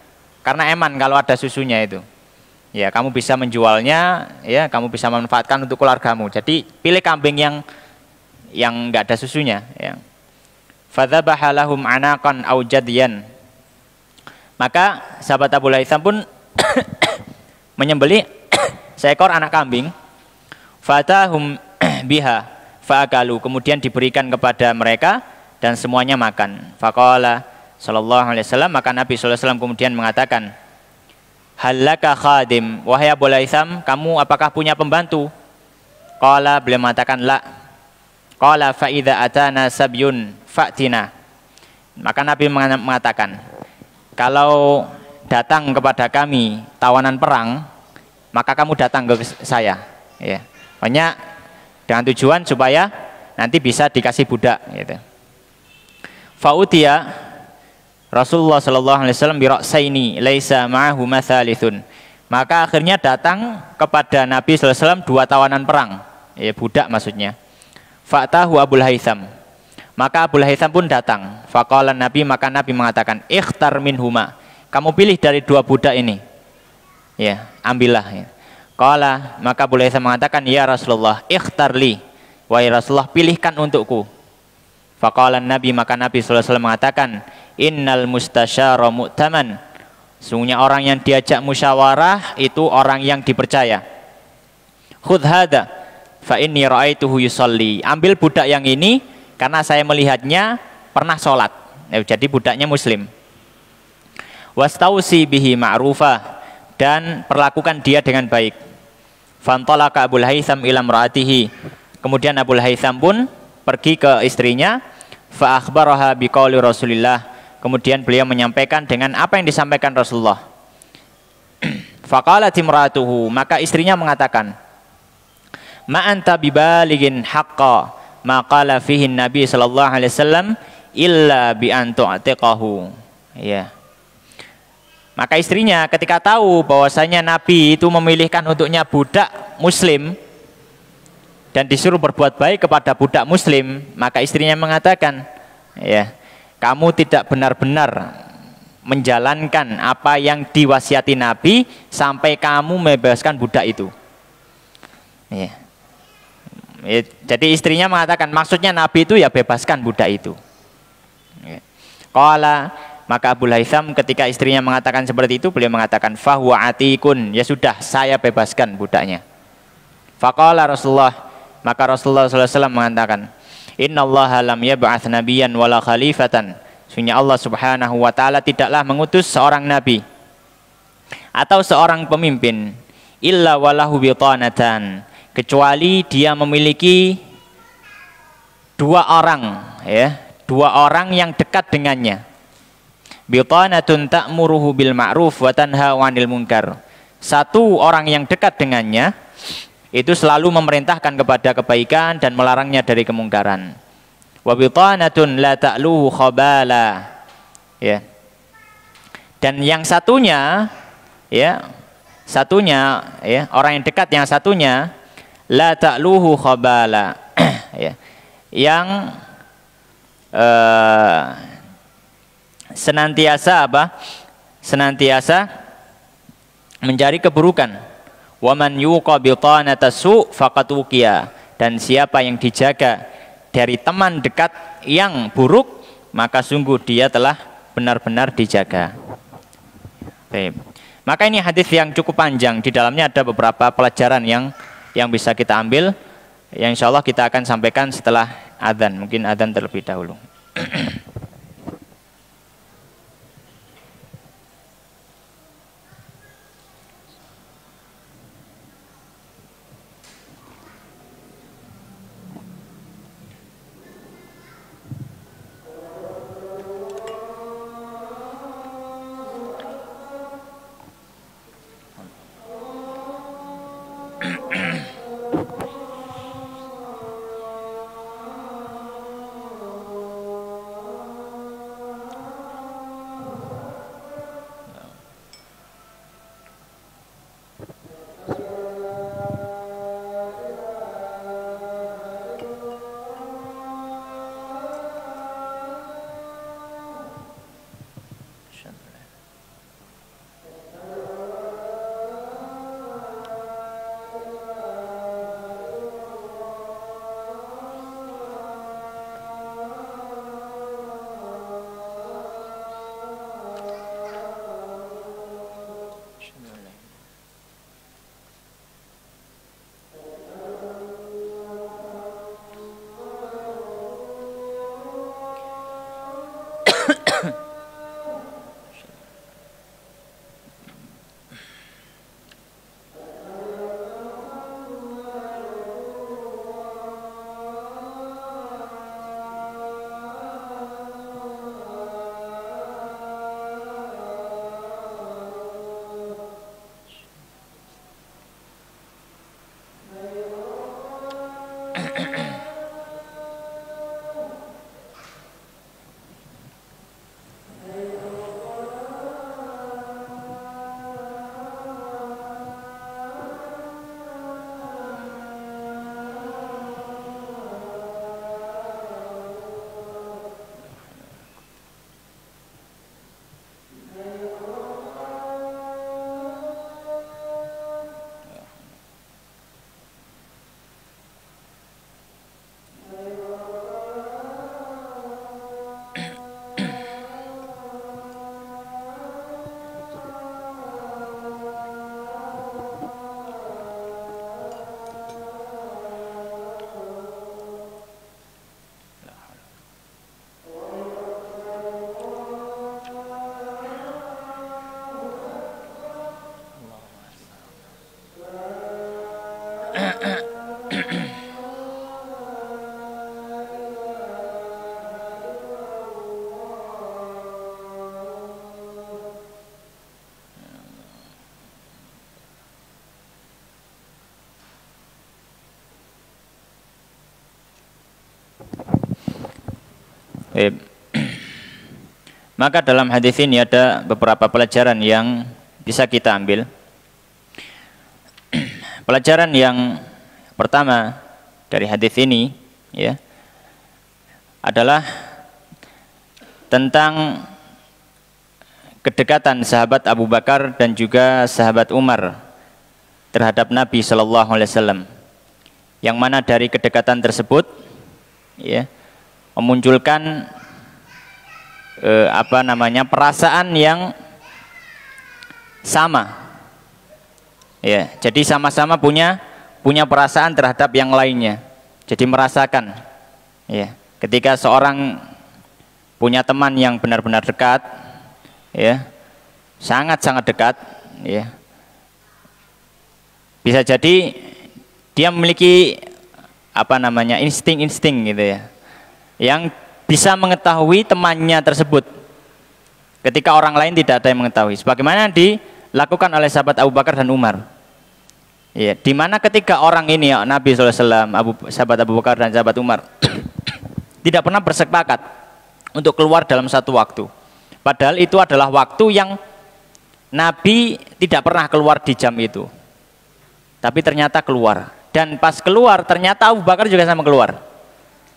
Speaker 1: Karena eman kalau ada susunya itu. Ya, kamu bisa menjualnya, ya, kamu bisa memanfaatkan untuk keluargamu. Jadi pilih kambing yang enggak ada susunya, ya. Fadzabaha lahum anaqan aw jadyan. Maka sahabat Abul Haitham pun menyembelih seekor anak kambing. Fatahum biha faakalu, kemudian diberikan kepada mereka dan semuanya makan. Faqala sallallahu alaihi wasallam, maka Nabi sallallahu alaihi wasallam kemudian mengatakan, halaka khadim, wahai Abul Haitham, kamu apakah punya pembantu? Qala, beliau mengatakan la. Qala fa idza atana sabyun fa'tina. Maka Nabi mengatakan, kalau datang kepada kami tawanan perang, maka kamu datang ke saya, ya. Hanya dengan tujuan supaya nanti bisa dikasih budak, gitu. Fa'utiya Rasulullah sallallahu alaihi wasallam bi ra'saini laisa ma'ahu mathalithun. Maka akhirnya datang kepada Nabi sallallahu alaihi wasallam dua tawanan perang, ya, budak maksudnya. Fa'tahu Abul Haitham. Maka Abul Haitham pun datang. Faqala Nabi, maka Nabi mengatakan, ikhtar minhuma. Kamu pilih dari dua budak ini. Ya, ambillah, ya. Qala, maka Abul Haitham mengatakan, ya Rasulullah, ikhtar li. Wahai Rasulullah, pilihkan untukku. Faqala Nabi, maka Nabi sallallahu alaihi wasallam mengatakan, innal mustasyara mu'taman. Sungguhnya orang yang diajak musyawarah itu orang yang dipercaya. Khudh hadha fa inni ra'aituhu yusalli. Ambil budak yang ini karena saya melihatnya pernah sholat. Jadi budaknya muslim. Wastausi bihi ma'rufah, dan perlakukan dia dengan baik. Fantalaka Abul Haitham ila imraatihi. Kemudian Abul Haitham pun pergi ke istrinya. Fa akhbaraha biqauli Rasulillah. Kemudian beliau menyampaikan dengan apa yang disampaikan Rasulullah. Faqalat imraatuhu, maka istrinya mengatakan, ma anta bibalighin haqqa ma qala fihi Nabi sallallahu alaihi wasallam illa bi an tu'tiqahu. Ya. Maka istrinya ketika tahu bahwasanya Nabi itu memilihkan untuknya budak muslim dan disuruh berbuat baik kepada budak muslim, maka istrinya mengatakan, ya, kamu tidak benar-benar menjalankan apa yang diwasiati Nabi sampai kamu membebaskan budak itu. Ya. Jadi istrinya mengatakan, maksudnya Nabi itu ya bebaskan budak itu. Ya. Qala, maka Abul Haitham ketika istrinya mengatakan seperti itu, beliau mengatakan, fahuwa atikun, ya sudah, saya bebaskan budaknya. Faqala Rasulullah, maka Rasulullah SAW mengatakan, innallaha lam yab'ats nabiyyan wala khalifatan. Sesungguhnya Allah Subhanahu wa taala tidaklah mengutus seorang nabi atau seorang pemimpin illa walahu bitanatan, kecuali dia memiliki dua orang, ya, dua orang yang dekat dengannya. Bitanatun ta'muruhu bil ma'ruf wa tanha 'anil munkar. Satu orang yang dekat dengannya itu selalu memerintahkan kepada kebaikan dan melarangnya dari kemungkaran. Wa bitanatun la ta'luhu khabala. Ya. Dan yang satunya, ya, orang yang dekat yang satunya la ta'luhu khabala. Ya. Yang senantiasa apa? Senantiasa mencari keburukan. Wa man yuqa bitanata su' faqad uqiya. Dan siapa yang dijaga dari teman dekat yang buruk, maka sungguh dia telah benar-benar dijaga. Baik. Maka ini hadis yang cukup panjang, di dalamnya ada beberapa pelajaran yang bisa kita ambil, yang insya Allah kita akan sampaikan setelah adzan. Mungkin adzan terlebih dahulu. Baik. Maka dalam hadis ini ada beberapa pelajaran yang bisa kita ambil. Pelajaran yang pertama dari hadis ini ya adalah tentang kedekatan sahabat Abu Bakar dan juga sahabat Umar terhadap Nabi Shallallahu Alaihi Wasallam, yang mana dari kedekatan tersebut ya memunculkan perasaan yang sama ya, jadi sama-sama punya perasaan terhadap yang lainnya, jadi merasakan ya, ketika seorang punya teman yang benar-benar dekat ya, sangat-sangat dekat ya, bisa jadi dia memiliki insting-insting gitu ya, yang bisa mengetahui temannya tersebut ketika orang lain tidak ada yang mengetahui, sebagaimana dilakukan oleh sahabat Abu Bakar dan Umar ya, dimana ketika orang ini ya, Nabi SAW, sahabat Abu Bakar dan sahabat Umar tidak pernah bersepakat untuk keluar dalam satu waktu, padahal itu adalah waktu yang Nabi tidak pernah keluar di jam itu, tapi ternyata keluar, dan pas keluar ternyata Abu Bakar juga sama keluar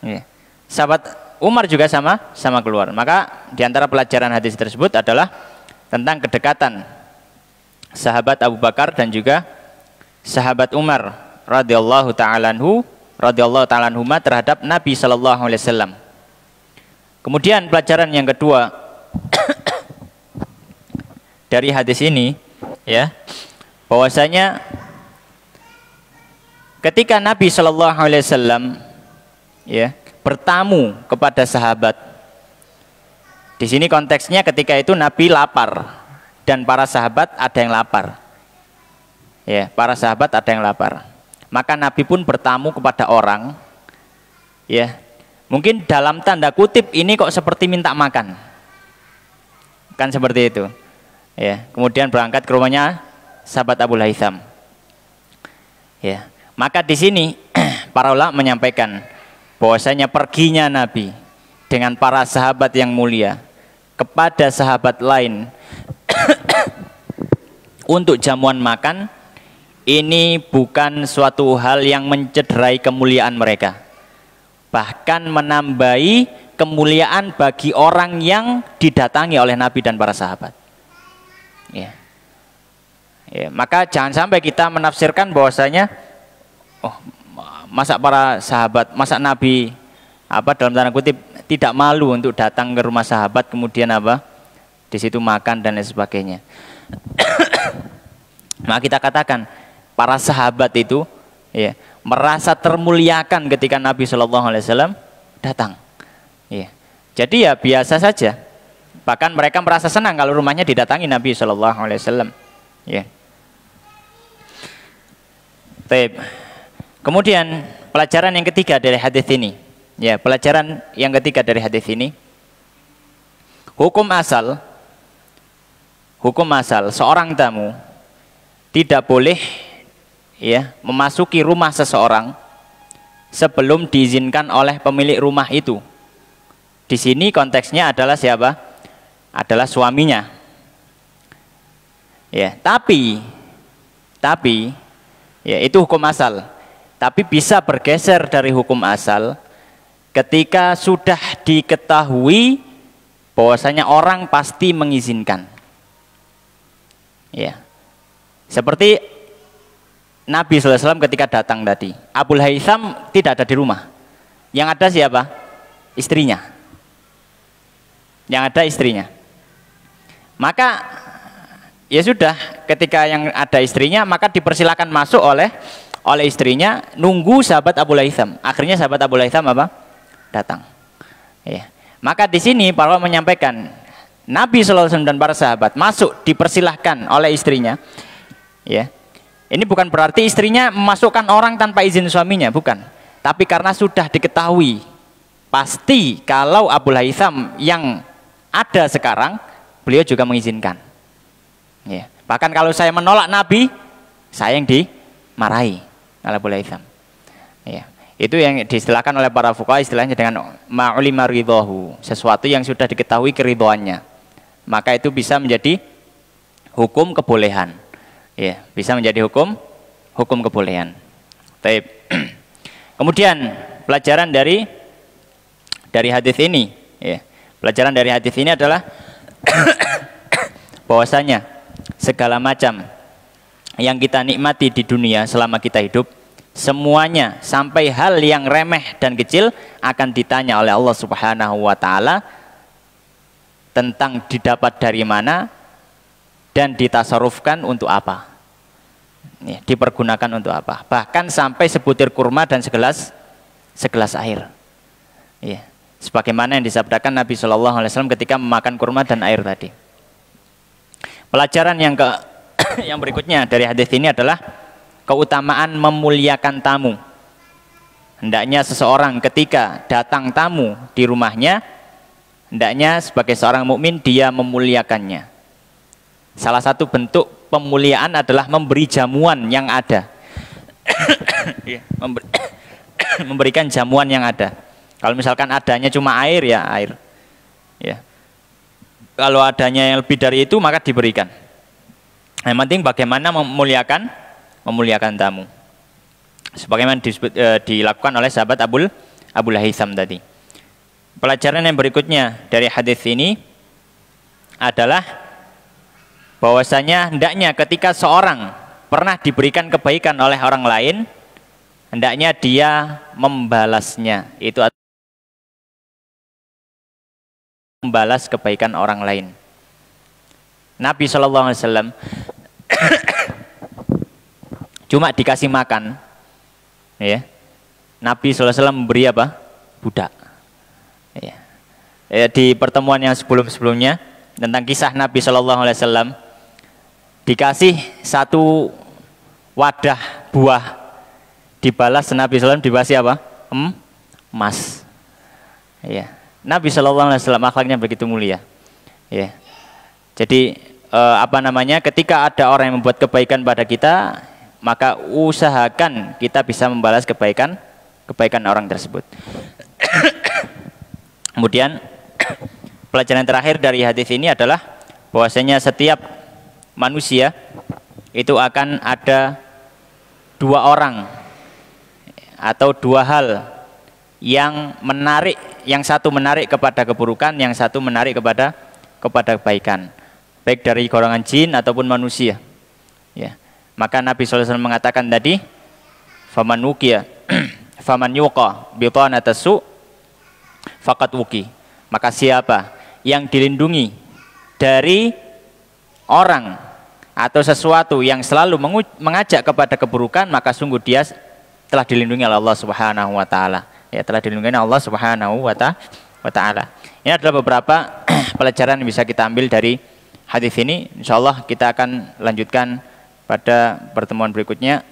Speaker 1: ya. Sahabat Umar juga sama keluar. Maka diantara pelajaran hadis tersebut adalah tentang kedekatan sahabat Abu Bakar dan juga sahabat Umar radhiyallahu ta'ala anhuma terhadap Nabi Shallallahu Alaihi Wasallam. Kemudian pelajaran yang kedua dari hadis ini ya, bahwasanya ketika Nabi Shallallahu Alaihi Wasallam ya bertamu kepada sahabat, di sini konteksnya ketika itu Nabi lapar dan para sahabat ada yang lapar ya, para sahabat ada yang lapar, maka Nabi pun bertamu kepada orang ya, mungkin dalam tanda kutip ini kok seperti minta makan kan, seperti itu ya, kemudian berangkat ke rumahnya sahabat Abu Haytham ya. Maka di sini para ulama menyampaikan bahwasanya perginya Nabi dengan para sahabat yang mulia kepada sahabat lain untuk jamuan makan ini bukan suatu hal yang mencederai kemuliaan mereka, bahkan menambahi kemuliaan bagi orang yang didatangi oleh Nabi dan para sahabat ya. Ya, maka jangan sampai kita menafsirkan bahwasanya masa para sahabat, masa Nabi dalam tanda kutip tidak malu untuk datang ke rumah sahabat kemudian di situ makan dan lain sebagainya. Maka kita katakan para sahabat itu ya merasa termuliakan ketika Nabi Shallallahu Alaihi Wasallam datang ya. Jadi ya biasa saja, bahkan mereka merasa senang kalau rumahnya didatangi Nabi Shallallahu Alaihi Wasallam ya. Baik. Kemudian pelajaran yang ketiga dari hadis ini, ya pelajaran yang ketiga dari hadis ini, hukum asal seorang tamu tidak boleh ya memasuki rumah seseorang sebelum diizinkan oleh pemilik rumah itu. Di sini konteksnya adalah siapa? Adalah suaminya. Ya, tapi ya itu hukum asal. Tapi bisa bergeser dari hukum asal ketika sudah diketahui bahwasanya orang pasti mengizinkan. Ya. Seperti Nabi SAW ketika datang tadi, Abu Haytham tidak ada di rumah. Yang ada siapa? Istrinya. Yang ada istrinya. Maka ya sudah, ketika yang ada istrinya maka dipersilakan masuk oleh istrinya, nunggu sahabat Abu Haytham. Akhirnya sahabat Abu Haytham datang. Ya. Maka di sini para ulama menyampaikan Nabi SAW dan para sahabat masuk dipersilahkan oleh istrinya. Ya. Ini bukan berarti istrinya memasukkan orang tanpa izin suaminya, bukan. Tapi karena sudah diketahui pasti kalau Abu Haytham yang ada sekarang, beliau juga mengizinkan. Ya. Bahkan kalau saya menolak Nabi, saya yang dimarahi oleh Abu Haytham. Ya. Itu yang diistilahkan oleh para fuqaha istilahnya dengan ma'ulima ridhahu, sesuatu yang sudah diketahui keridhoannya. Maka itu bisa menjadi hukum kebolehan. Ya, bisa menjadi hukum kebolehan. Baik. Kemudian pelajaran dari hadis ini, ya. Pelajaran dari hadis ini adalah bahwasanya segala macam yang kita nikmati di dunia selama kita hidup, semuanya sampai hal yang remeh dan kecil akan ditanya oleh Allah Subhanahu wa taala tentang didapat dari mana dan ditasarufkan untuk apa. Ya, dipergunakan untuk apa? Bahkan sampai sebutir kurma dan segelas air. Ya, sebagaimana yang disabdakan Nabi Shallallahu Alaihi Wasallam ketika memakan kurma dan air tadi. Pelajaran yang berikutnya dari hadis ini adalah keutamaan memuliakan tamu. Hendaknya seseorang ketika datang tamu di rumahnya, hendaknya sebagai seorang mukmin dia memuliakannya. Salah satu bentuk pemuliaan adalah memberi jamuan yang ada. Memberikan jamuan yang ada. Kalau misalkan adanya cuma air, ya air. Ya. Kalau adanya yang lebih dari itu, maka diberikan. Yang penting bagaimana memuliakan tamu. Sebagaimana dilakukan oleh sahabat Abu Haytham tadi. Pelajaran yang berikutnya dari hadis ini adalah bahwasanya hendaknya ketika seorang pernah diberikan kebaikan oleh orang lain, hendaknya dia membalasnya. Itu membalas kebaikan orang lain. Nabi SAW cuma dikasih makan, ya. Nabi SAW memberi apa? Budak. Ya. Di pertemuan yang sebelumnya tentang kisah Nabi SAW, dikasih satu wadah buah, dibalas Nabi SAW dikasih apa? Emas. Ya. Nabi SAW akhlaknya begitu mulia. Ya. Jadi ketika ada orang yang membuat kebaikan pada kita, maka usahakan kita bisa membalas kebaikan orang tersebut. Kemudian pelajaran terakhir dari hadis ini adalah bahwasanya setiap manusia itu akan ada dua orang atau dua hal yang menarik, yang satu menarik kepada keburukan, yang satu menarik kepada kebaikan, baik dari golongan jin ataupun manusia. Ya. Maka Nabi SAW mengatakan tadi, faman yuqa bitanatasu faqad wuqi. Maka siapa yang dilindungi dari orang atau sesuatu yang selalu mengajak kepada keburukan, maka sungguh dia telah dilindungi oleh Allah Subhanahu wa taala. Ya, telah dilindungi oleh Allah Subhanahu wa taala. Ini adalah beberapa pelajaran yang bisa kita ambil dari hadis ini. Insyaallah kita akan lanjutkan pada pertemuan berikutnya.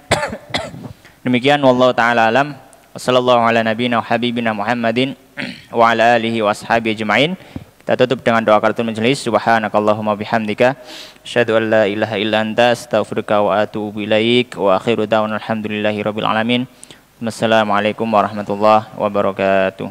Speaker 1: Demikian wallahu taala alam. Wassallallahu ala nabiyina wa habibina Muhammadin wa ala alihi wa ashabihi ajma'in. Kita tutup dengan doa kafaratul majelis. Subhanakallahumma bihamdika asyhadu an la ilaha illa anta astaghfiruka wa atubu ilaik. Wa akhiru da'wana alhamdulillahi rabbil alamin. Wassalamualaikum warahmatullahi wabarakatuh.